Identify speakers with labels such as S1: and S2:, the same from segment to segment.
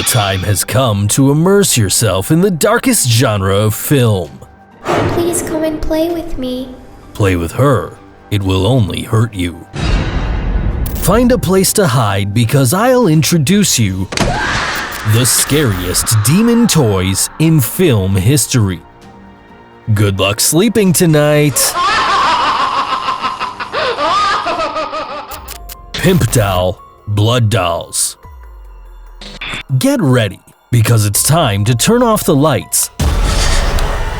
S1: The time has come to immerse yourself in the darkest genre of film.
S2: Please come and play with me.
S1: Play with her. It will only hurt you. Find a place to hide because I'll introduce you the scariest demon toys in film history. Good luck sleeping tonight. Pimp doll, blood dolls. Get ready because it's time to turn off the lights.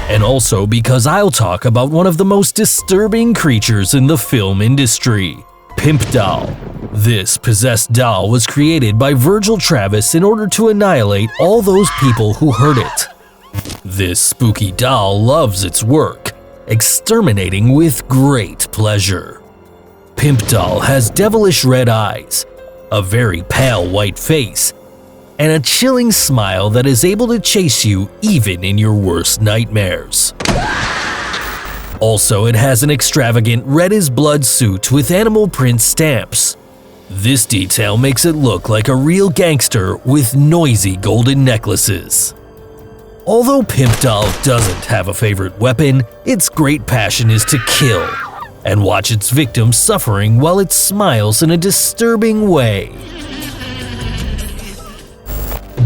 S1: And also because I'll talk about one of the most disturbing creatures in the film industry, Pimp doll. This possessed doll was created by Virgil Travis in order to annihilate all those people who heard it. This spooky doll loves its work, exterminating with great pleasure. Pimp doll has devilish red eyes, a very pale white face, and a chilling smile that is able to chase you even in your worst nightmares. Also, it has an extravagant red-as-blood suit with animal print stamps. This detail makes it look like a real gangster with noisy golden necklaces. Although Pimp doll doesn't have a favorite weapon, its great passion is to kill and watch its victims suffering while it smiles in a disturbing way.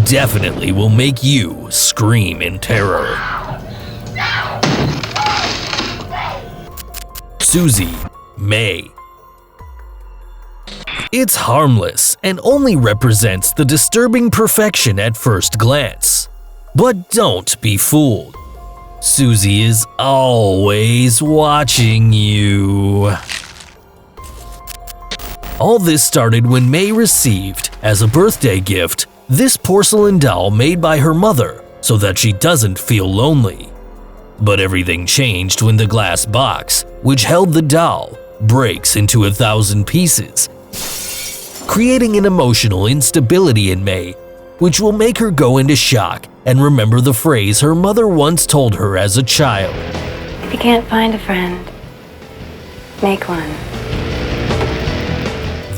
S1: Definitely will make you scream in terror. Suzie, May. It's harmless and only represents the disturbing perfection at first glance. But don't be fooled. Suzie is always watching you. All this started when May received, as a birthday gift, this porcelain doll made by her mother so that she doesn't feel lonely. But everything changed when the glass box, which held the doll, breaks into 1,000 pieces, creating an emotional instability in May, which will make her go into shock and remember the phrase her mother once told her as a child.
S3: If you can't find a friend, make one.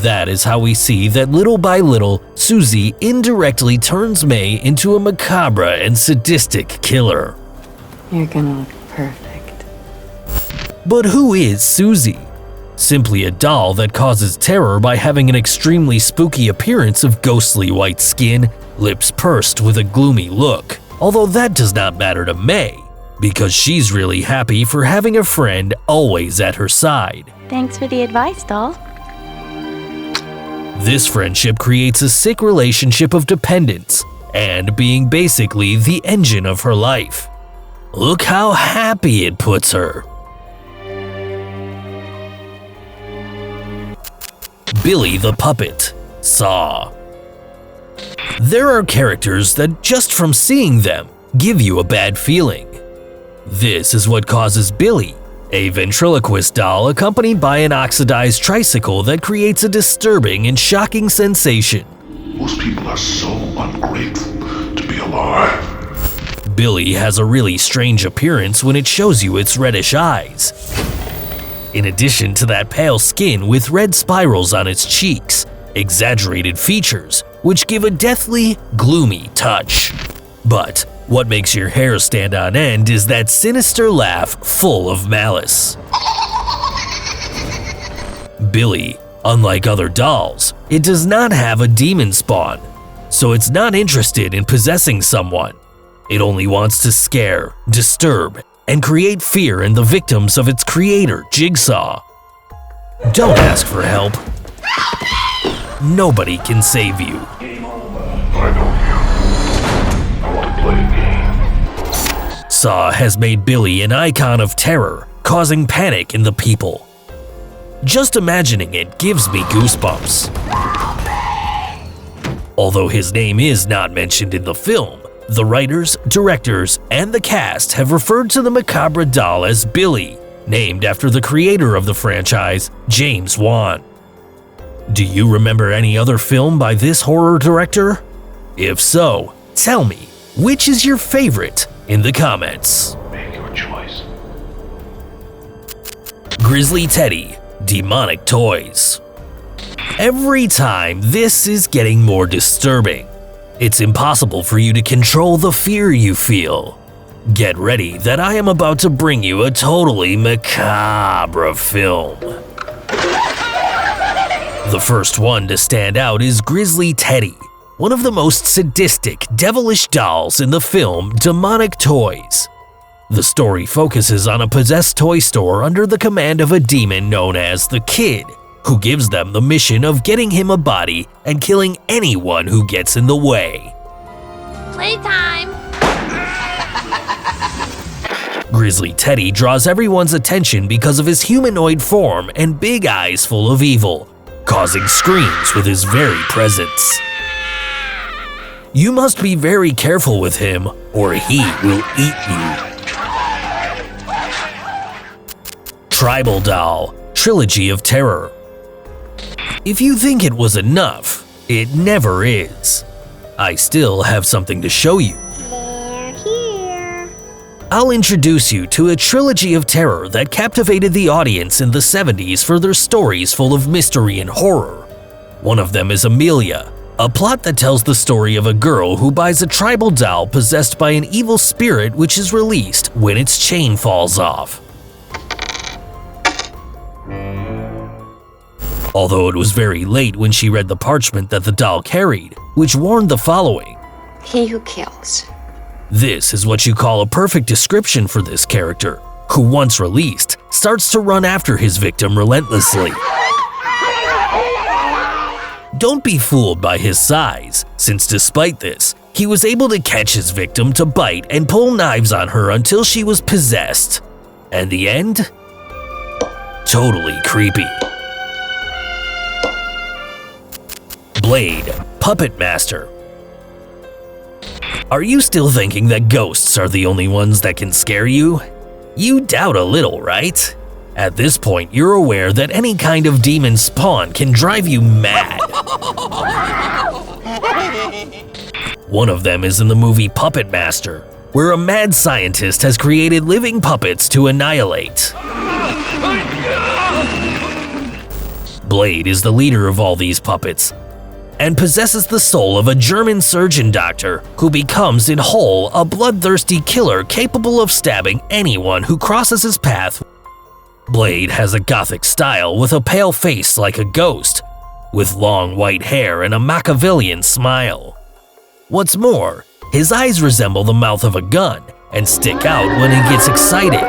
S1: That is how we see that little by little, Suzie indirectly turns May into a macabre and sadistic killer.
S3: You're gonna look perfect.
S1: But who is Suzie? Simply a doll that causes terror by having an extremely spooky appearance of ghostly white skin, lips pursed with a gloomy look. Although that does not matter to May, because she's really happy for having a friend always at her side.
S3: Thanks for the advice, doll.
S1: This friendship creates a sick relationship of dependence and being basically the engine of her life. Look how happy it puts her. Billy the Puppet, Saw. There are characters that just from seeing them give you a bad feeling. This is what causes Billy, a ventriloquist doll accompanied by an oxidized tricycle that creates a disturbing and shocking sensation.
S4: Most people are so ungrateful to be alive.
S1: Billy has a really strange appearance when it shows you its reddish eyes. In addition to that pale skin with red spirals on its cheeks, exaggerated features, which give a deathly, gloomy touch. But what makes your hair stand on end is that sinister laugh full of malice. Billy, unlike other dolls, it does not have a demon spawn, so it's not interested in possessing someone. It only wants to scare, disturb, and create fear in the victims of its creator, Jigsaw. Don't ask for help. Nobody can save you.
S4: I know you. I want to play a game.
S1: Saw has made Billy an icon of terror, causing panic in the people. Just imagining it gives me goosebumps. Although his name is not mentioned in the film, the writers, directors, and the cast have referred to the macabre doll as Billy, named after the creator of the franchise, James Wan. Do you remember any other film by this horror director? If so, tell me, which is your favorite in the comments.
S4: Make your choice.
S1: Grizzly Teddy, Demonic Toys. Every time, this is getting more disturbing. It's impossible for you to control the fear you feel. Get ready that I am about to bring you a totally macabre film. The first one to stand out is Grizzly Teddy, one of the most sadistic, devilish dolls in the film Demonic Toys. The story focuses on a possessed toy store under the command of a demon known as the Kid, who gives them the mission of getting him a body and killing anyone who gets in the way.
S5: Playtime!
S1: Grizzly Teddy draws everyone's attention because of his humanoid form and big eyes full of evil, causing screams with his very presence. You must be very careful with him, or he will eat you. Tribal Doll, Trilogy of Terror. If you think it was enough, it never is. I still have something to show you.
S2: They're here.
S1: I'll introduce you to a trilogy of terror that captivated the audience in the 70s for their stories full of mystery and horror. One of them is Amelia, a plot that tells the story of a girl who buys a tribal doll possessed by an evil spirit which is released when its chain falls off. Although it was very late when she read the parchment that the doll carried, which warned the following.
S6: He who kills.
S1: This is what you call a perfect description for this character, who once released, starts to run after his victim relentlessly. Don't be fooled by his size, since despite this, he was able to catch his victim to bite and pull knives on her until she was possessed. And the end? Totally creepy. Blade, PUPPETMASTER. Are you still thinking that ghosts are the only ones that can scare you? You doubt a little, right? At this point, you're aware that any kind of demon spawn can drive you mad. One of them is in the movie PUPPETMASTER, where a mad scientist has created living puppets to annihilate. Blade is the leader of all these puppets, and possesses the soul of a German surgeon doctor who becomes in whole a bloodthirsty killer capable of stabbing anyone who crosses his path. Blade has a gothic style with a pale face like a ghost, with long white hair and a Machiavellian smile. What's more, his eyes resemble the mouth of a gun and stick out when he gets excited.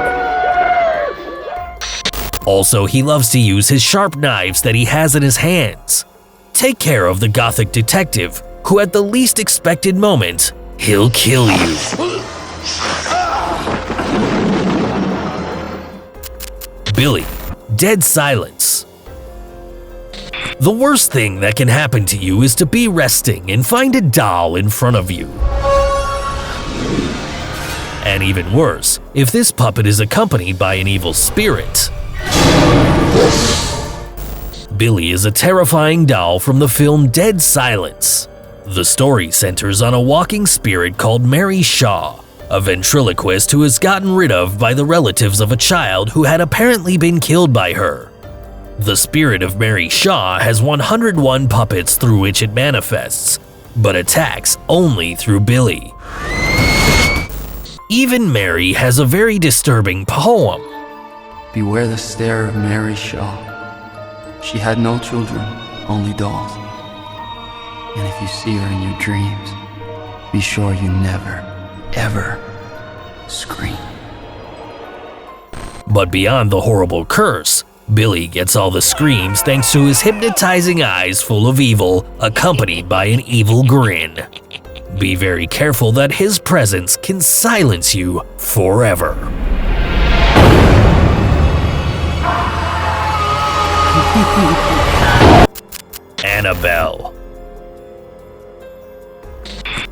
S1: Also, he loves to use his sharp knives that he has in his hands. Take care of the gothic detective, who at the least expected moment, he'll kill you. Billy, Dead Silence. The worst thing that can happen to you is to be resting and find a doll in front of you. And even worse, if this puppet is accompanied by an evil spirit. Billy is a terrifying doll from the film Dead Silence. The story centers on a walking spirit called Mary Shaw, a ventriloquist who is gotten rid of by the relatives of a child who had apparently been killed by her. The spirit of Mary Shaw has 101 puppets through which it manifests, but attacks only through Billy. Even Mary has a very disturbing poem.
S7: Beware the stare of Mary Shaw. She had no children, only dolls. And if you see her in your dreams, be sure you never, ever scream.
S1: But beyond the horrible curse, Billy gets all the screams thanks to his hypnotizing eyes full of evil, accompanied by an evil grin. Be very careful that his presence can silence you forever. Annabelle.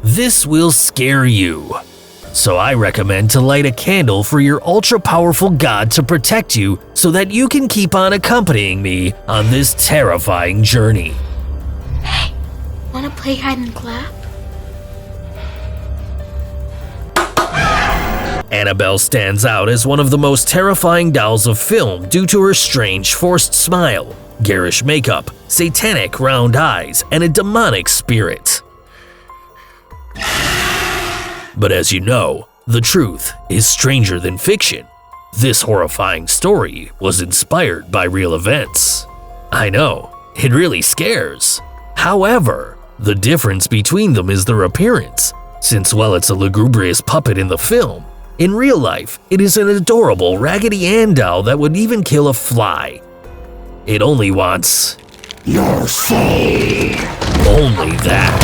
S1: This will scare you, so I recommend to light a candle for your ultra-powerful god to protect you so that you can keep on accompanying me on this terrifying journey.
S2: Hey, wanna play hide and clap?
S1: Annabelle stands out as one of the most terrifying dolls of film due to her strange, forced smile, garish makeup, satanic round eyes, and a demonic spirit. But as you know, the truth is stranger than fiction. This horrifying story was inspired by real events. I know, it really scares. However, the difference between them is their appearance. Since while it's a lugubrious puppet in the film, in real life, it is an adorable Raggedy Ann doll that would even kill a fly. It only wants your soul. Only that.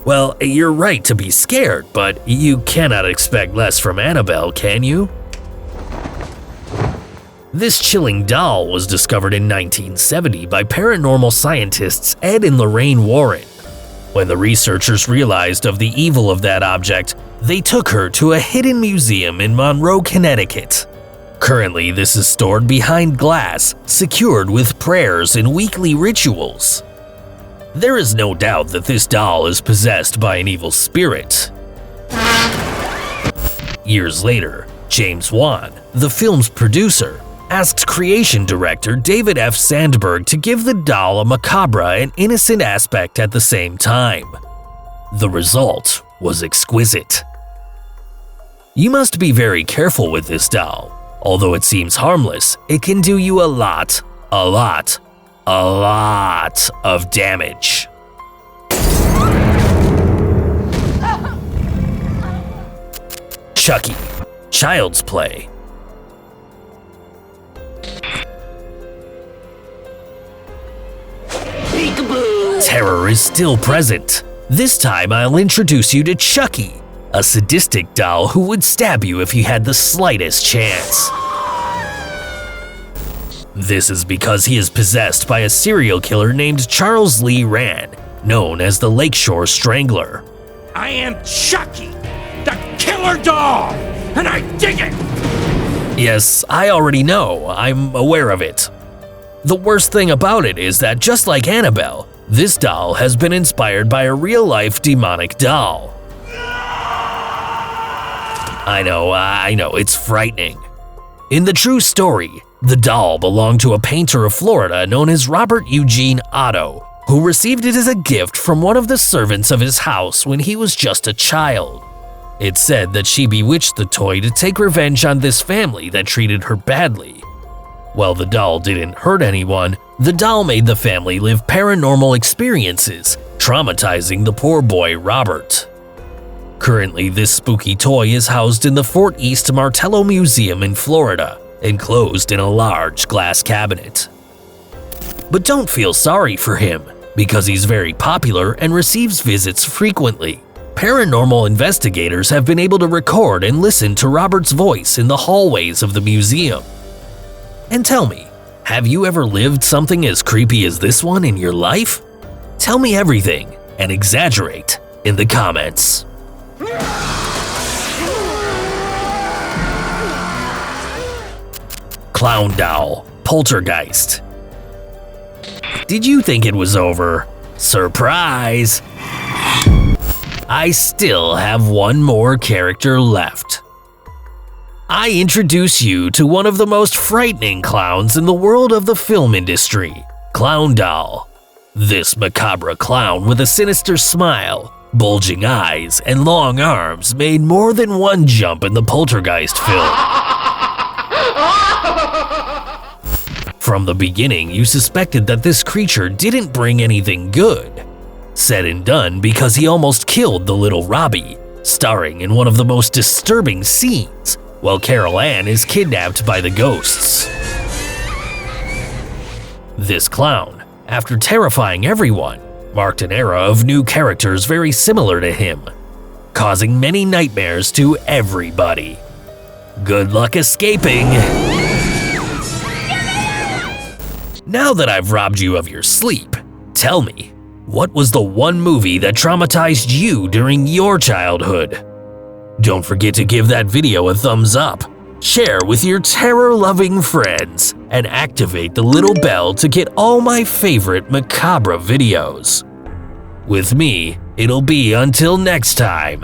S1: Well, you're right to be scared, but you cannot expect less from Annabelle, can you? This chilling doll was discovered in 1970 by paranormal scientists Ed and Lorraine Warren. When the researchers realized of the evil of that object, they took her to a hidden museum in Monroe, Connecticut. Currently, this is stored behind glass, secured with prayers and weekly rituals. There is no doubt that this doll is possessed by an evil spirit. Years later, James Wan, the film's producer, asked creation director David F. Sandberg to give the doll a macabre and innocent aspect at the same time. The result was exquisite. You must be very careful with this doll. Although it seems harmless, it can do you a lot of damage. Chucky, Child's Play. Terror is still present. This time I'll introduce you to Chucky, a sadistic doll who would stab you if you had the slightest chance. This is because he is possessed by a serial killer named Charles Lee Rand, known as the Lakeshore Strangler.
S8: I am Chucky, the killer doll, and I dig it!
S1: Yes, I already know, I'm aware of it. The worst thing about it is that just like Annabelle, this doll has been inspired by a real-life demonic doll. I know, it's frightening. In the true story, the doll belonged to a painter of Florida known as Robert Eugene Otto, who received it as a gift from one of the servants of his house when he was just a child. It's said that she bewitched the toy to take revenge on this family that treated her badly. While the doll didn't hurt anyone, the doll made the family live paranormal experiences, traumatizing the poor boy Robert. Currently, this spooky toy is housed in the Fort East Martello Museum in Florida, enclosed in a large glass cabinet. But don't feel sorry for him, because he's very popular and receives visits frequently. Paranormal investigators have been able to record and listen to Robert's voice in the hallways of the museum. And tell me, have you ever lived something as creepy as this one in your life? Tell me everything and exaggerate in the comments. Clown Doll, Poltergeist. Did you think it was over? Surprise! I still have one more character left. I introduce you to one of the most frightening clowns in the world of the film industry, Clown Doll. This macabre clown with a sinister smile, bulging eyes, and long arms made more than one jump in the Poltergeist film. From the beginning, you suspected that this creature didn't bring anything good. Said and done because he almost killed the little Robbie, starring in one of the most disturbing scenes, while Carol Ann is kidnapped by the ghosts. This clown, after terrifying everyone, marked an era of new characters very similar to him, causing many nightmares to everybody. Good luck escaping! Now that I've robbed you of your sleep, tell me, what was the one movie that traumatized you during your childhood? Don't forget to give that video a thumbs up, share with your terror-loving friends, and activate the little bell to get all my favorite macabre videos. With me, it'll be until next time.